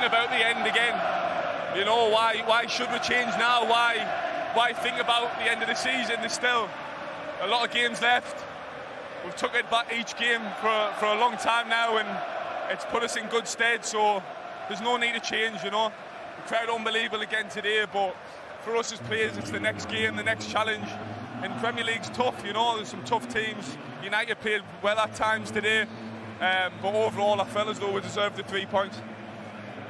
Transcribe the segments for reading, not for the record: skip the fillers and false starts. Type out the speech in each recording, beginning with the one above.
about the end again. You know, why should we change now? Why think about the end of the season? There's still a lot of games left. We've took it back each game for a long time now, and it's put us in good stead, so there's no need to change, you know. The crowd unbelievable again today, but for us as players, it's the next game, the next challenge. And Premier League's tough, you know, there's some tough teams. United played well at times today, but overall I felt as though we deserved the 3 points.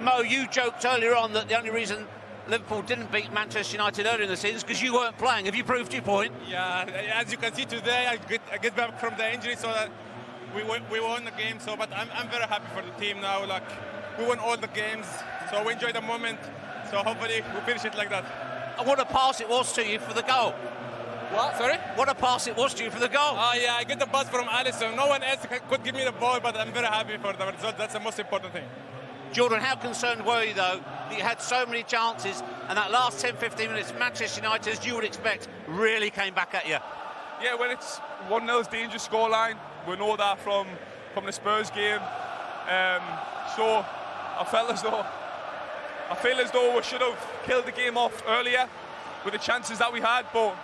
Mo, you joked earlier on that the only reason Liverpool didn't beat Manchester United earlier in the season is because you weren't playing. Have you proved your point? Yeah, as you can see today, I get back from the injury, so that we won the game. So, but I'm very happy for the team now. Like, we won all the games, so we enjoy the moment. So hopefully we finish it like that. And what a pass it was to you for the goal. What? Sorry? What a pass it was to you for the goal. Oh yeah, I get the pass from Alisson. No one else could give me the ball, but I'm very happy for the result. That's the most important thing. Jordan, how concerned were you, though, that you had so many chances and that last 10-15 minutes, Manchester United, as you would expect, really came back at you? Yeah, well, it's 1-0's dangerous scoreline. We know that from the Spurs game. So I feel as though we should have killed the game off earlier with the chances that we had, but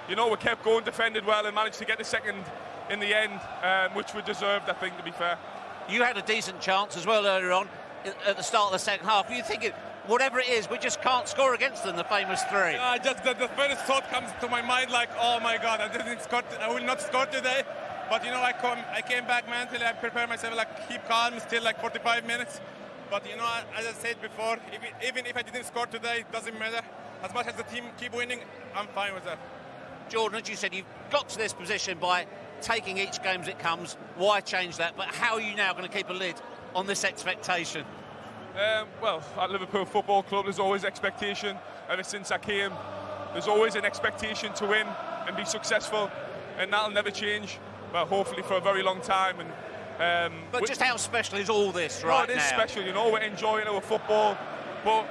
you know, we kept going, defended well, and managed to get the second in the end, which we deserved, I think, to be fair. You had a decent chance as well earlier on at the start of the second half. Were you thinking, whatever it is, we just can't score against them, the famous three? Just the first thought comes to my mind, like, oh my God, I will not score today. But you know, I came back mentally, I prepared myself, like, keep calm, still like 45 minutes. But you know, as I said before, even if I didn't score today, it doesn't matter. As much as the team keep winning, I'm fine with that. Jordan, as you said, you've got to this position by taking each game as it comes. Why change that? But how are you now going to keep a lid on this expectation? Well, at Liverpool Football Club, there's always expectation. Ever since I came, there's always an expectation to win and be successful, and that'll never change. Well, hopefully for a very long time. And but just how special is all this right now? It is special, you know. We're enjoying our football, but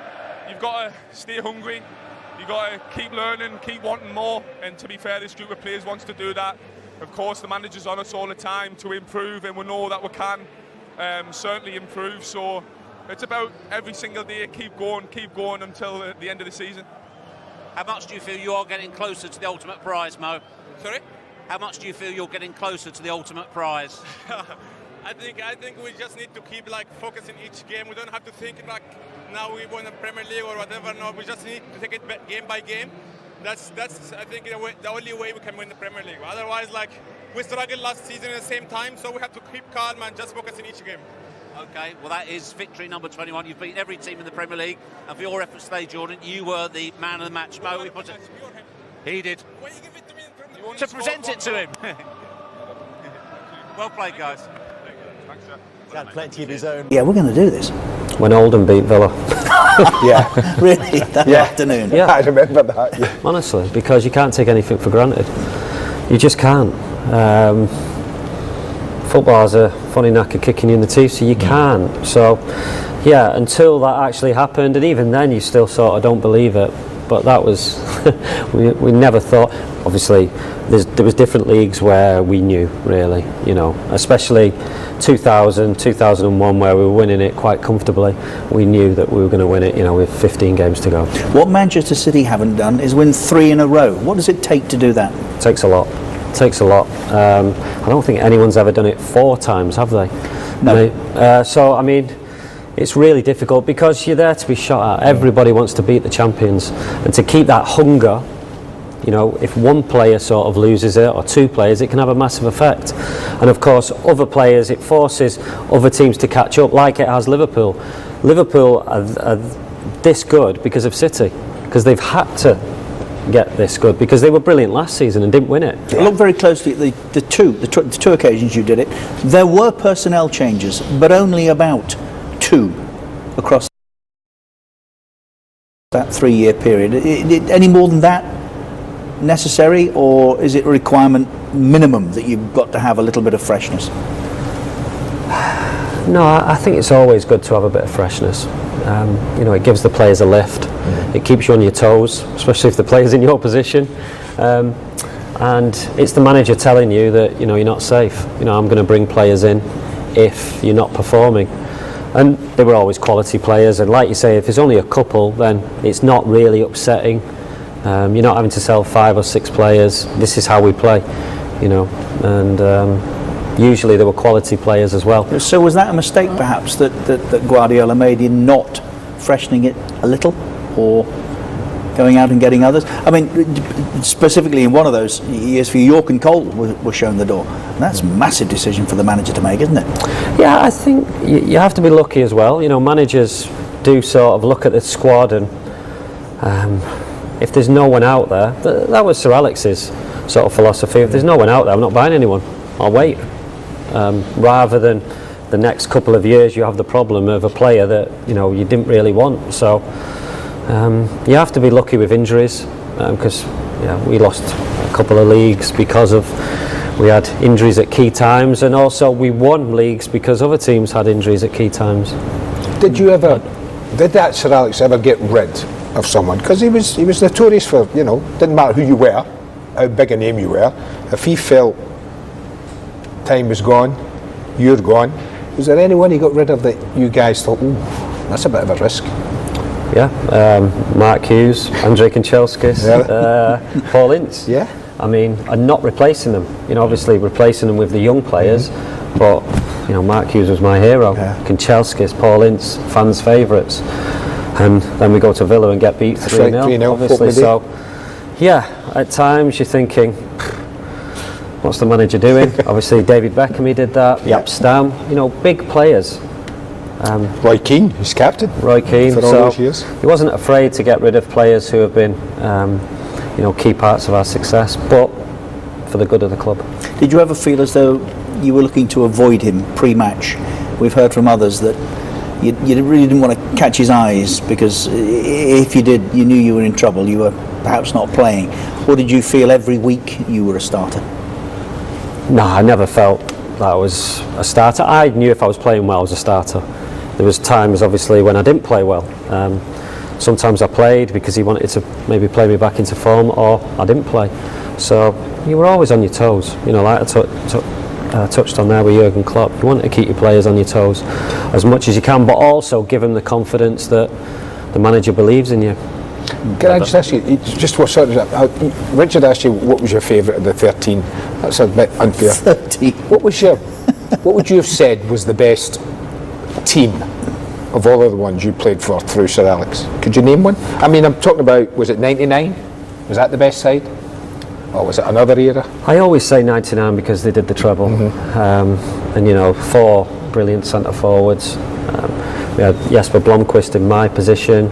you've got to stay hungry. You've got to keep learning, keep wanting more. And to be fair, this group of players wants to do that. Of course, the manager's on us all the time to improve, and we know that we can certainly improve. So it's about every single day, keep going until the end of the season. How much do you feel you are getting closer to the ultimate prize, Mo? Sorry? How much do you feel you're getting closer to the ultimate prize? I think we just need to keep like focusing each game. We don't have to think like now we won the Premier League or whatever. No, we just need to take it game by game. That's I think the only way we can win the Premier League. Otherwise, like we struggled last season at the same time, so we have to keep calm and just focus in each game. Okay, well that is victory number 21. You've beaten every team in the Premier League, and for your efforts today, Jordan, you were the man of the match. Mo, he did. Why you give it to me to present it to him. Well played, guys. Thanks, sir. He's had plenty of his own. Yeah, we're going to do this. When Oldham beat Villa. Yeah, really, that afternoon. Yeah, I remember that. Yeah. honestly, because you can't take anything for granted. You just can't. Football has a funny knack of kicking you in the teeth, so you can't. So, yeah, until that actually happened, and even then you still sort of don't believe it. But that was, we never thought, obviously, there was different leagues where we knew, really, you know, especially 2000, 2001, where we were winning it quite comfortably. We knew that we were going to win it, you know, with 15 games to go. What Manchester City haven't done is win 3 in a row. What does it take to do that? It takes a lot. It takes a lot. I don't think anyone's ever done it 4 times, have they? No. So, I mean, it's really difficult because you're there to be shot at. Everybody wants to beat the champions, and to keep that hunger, you know, if one player sort of loses it, or 2 players, it can have a massive effect. And of course, other players, it forces other teams to catch up, like it has Liverpool. Liverpool are this good because of City, because they've had to get this good, because they were brilliant last season and didn't win it. Yeah. Look very closely at the two occasions you did it. There were personnel changes, but only about 2 across that 3-year period. Any more than that necessary, or is it a requirement minimum that you've got to have a little bit of freshness? No, I think it's always good to have a bit of freshness. You know, it gives the players a lift. It keeps you on your toes, especially if the player's in your position. And it's the manager telling you that, you know, you're not safe. You know, I'm going to bring players in if you're not performing. And they were always quality players, and like you say, if there's only a couple, then it's not really upsetting. You're not having to sell 5 or 6 players. This is how we play, and usually there were quality players as well. So was that a mistake perhaps that Guardiola made in not freshening it a little, or going out and getting others? I mean, specifically in one of those years for York and Cole were shown the door. And that's a massive decision for the manager to make, isn't it? Yeah, I think you have to be lucky as well. Managers do sort of look at the squad, and if there's no one out there, that was Sir Alex's sort of philosophy. If there's no one out there, I'm not buying anyone. I'll wait. Rather than the next couple of years you have the problem of a player that you didn't really want. So you have to be lucky with injuries, because we lost a couple of leagues because we had injuries at key times, and also we won leagues because other teams had injuries at key times. Did that Sir Alex ever get rid of someone? Because he was notorious for, didn't matter who you were, how big a name you were, if he felt time was gone, you're gone, was there anyone he got rid of that you guys thought, ooh, that's a bit of a risk? Yeah, Mark Hughes, Andrei Kanchelskis, Paul Ince. Yeah. I mean, and not replacing them. Obviously replacing them with the young players, but Mark Hughes was my hero. Yeah. Kanchelskis, Paul Ince, fans' favourites, and then we go to Villa and get beat 3-0. Obviously, so yeah, at times you're thinking, what's the manager doing? Obviously, David Beckham, he did that. Yep. Stam, big players. Roy Keane, his captain. Roy Keane. For all those years. He wasn't afraid to get rid of players who have been, key parts of our success, but for the good of the club. Did you ever feel as though you were looking to avoid him pre-match? We've heard from others that you really didn't want to catch his eyes, because if you did, you knew you were in trouble. You were perhaps not playing. Or did you feel every week you were a starter? No, I never felt that I was a starter. I knew if I was playing well, I was a starter. There was times, obviously, when I didn't play well. Sometimes I played because he wanted to maybe play me back into form, or I didn't play. So you were always on your toes. Like I touched on there with Jurgen Klopp. You want to keep your players on your toes as much as you can, but also give them the confidence that the manager believes in you. Can I just ask you, Richard asked you what was your favourite of the 13. That's a bit unfair. 13. What would you have said was the best team of all of the ones you played for through Sir Alex? Could you name one? I mean, I'm talking about, was it 99? Was that the best side? Or was it another era? I always say 99 because they did the treble. And 4 brilliant centre forwards. We had Jesper Blomqvist in my position.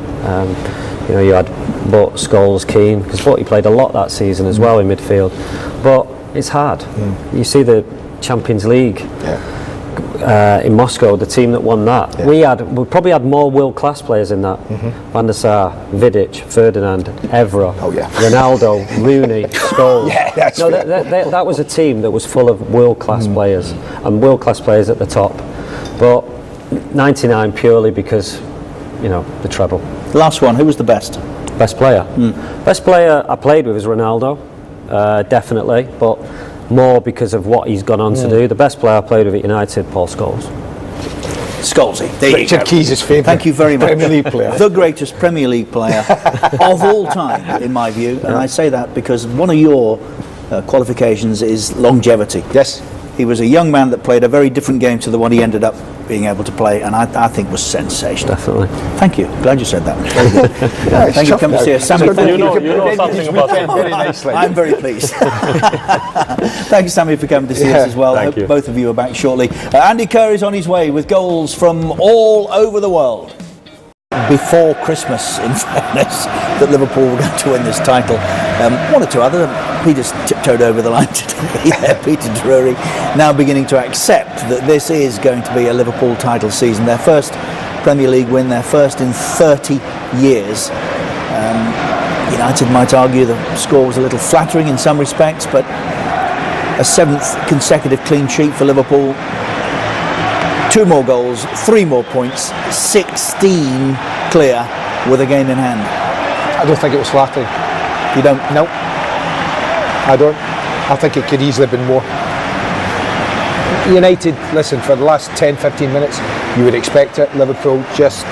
You had Butt, Scholes, Keane, because Butt, he played a lot that season as well in midfield. But it's hard. You see the Champions League in Moscow, the team that won that. Yeah. We probably had more world-class players in that. Van der Sar, Vidic, Ferdinand, Evra, Ronaldo, Rooney, Scholes. That was a team that was full of world-class players, and world-class players at the top. But 99 purely because, the treble. Last one, who was the best? Best player? Best player I played with is Ronaldo, definitely, but more because of what he's gone on to do. The best player I played with at United, Paul Scholes. Scholesy, there Richard Keys' favourite. Thank you very much. Premier League player. The greatest Premier League player of all time, in my view. And I say that because one of your qualifications is longevity. Yes. He was a young man that played a very different game to the one he ended up being able to play, and I think was sensational. Definitely. Thank you. Glad you said that. Thank you for coming to see us. Sammy, you know something about him. Very nicely. I'm very pleased. Thank you, Sammy, for coming to see us as well. I hope both of you are back shortly. Andy Kerr is on his way with goals from all over the world. Before Christmas, in fairness, that Liverpool were going to win this title. One or two other. Peter's tiptoed over the line today. Peter Drury now beginning to accept that this is going to be a Liverpool title season. Their first Premier League win, their first in 30 years. United might argue the score was a little flattering in some respects, but a 7th consecutive clean sheet for Liverpool. 2 more goals, 3 more points, 16 clear with a game in hand. I don't think it was flattering. You don't? No. I don't. I think it could easily have been more. United, listen, for the last 10-15 minutes, you would expect it. Liverpool just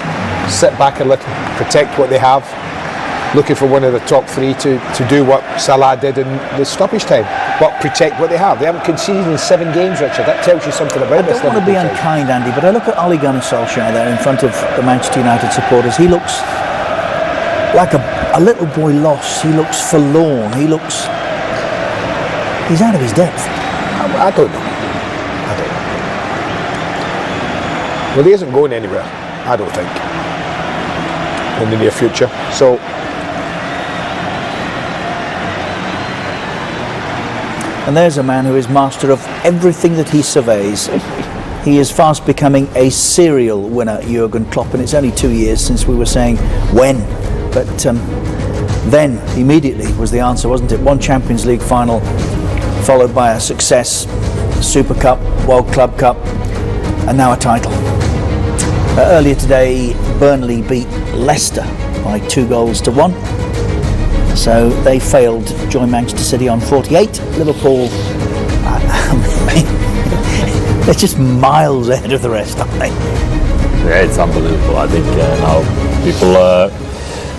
sit back a little, protect what they have, looking for one of the top three to do what Salah did in the stoppage time, but protect what they have. They haven't conceded in 7 games, Richard. That tells you something about this. I don't want to be unkind, Andy, but I look at Ole Gunnar Solskjaer there in front of the Manchester United supporters. He looks like a little boy lost. He looks forlorn. He's out of his depth. I don't know. Well, he isn't going anywhere, I don't think, in the near future. So, and there's a man who is master of everything that he surveys. He is fast becoming a serial winner, Jurgen Klopp, and it's only 2 years since we were saying when, but then immediately was the answer, wasn't it? One Champions League final, followed by a success, Super Cup, World Club Cup, and now a title. Earlier today, Burnley beat Leicester by 2-1. So they failed to join Manchester City on 48. Liverpool, they're just miles ahead of the rest, aren't they? Yeah, it's unbelievable. I think now people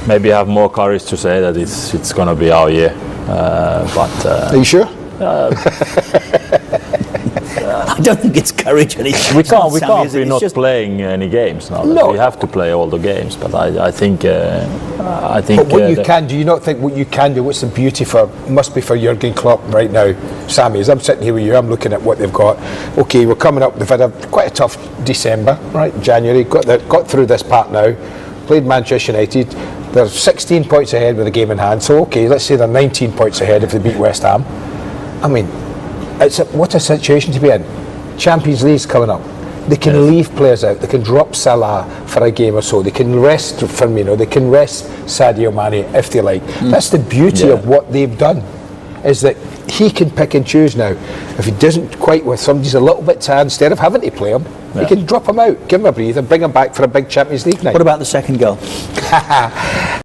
maybe have more courage to say that it's going to be our year. Are you sure? I don't think it's courage. We can't be not playing any games now. No. We have to play all the games. But I think. But what you can do, you not think what you can do? What's the beauty must be for Jurgen Klopp right now, Sammy? As I'm sitting here with you, I'm looking at what they've got. Okay, we're coming up. They've had quite a tough December, right? January. Got through this part now. Played Manchester United. They're 16 points ahead with a game in hand. So okay, let's say they're 19 points ahead if they beat West Ham. I mean, what a situation to be in. Champions League's coming up. They can leave players out. They can drop Salah for a game or so. They can rest Firmino. They can rest Sadio Mane if they like. That's the beauty of what they've done, is that he can pick and choose now. If he doesn't quite, with somebody's a little bit tired, instead of having to play him, he can drop him out, give him a breather, bring him back for a big Champions League night. What about the second goal?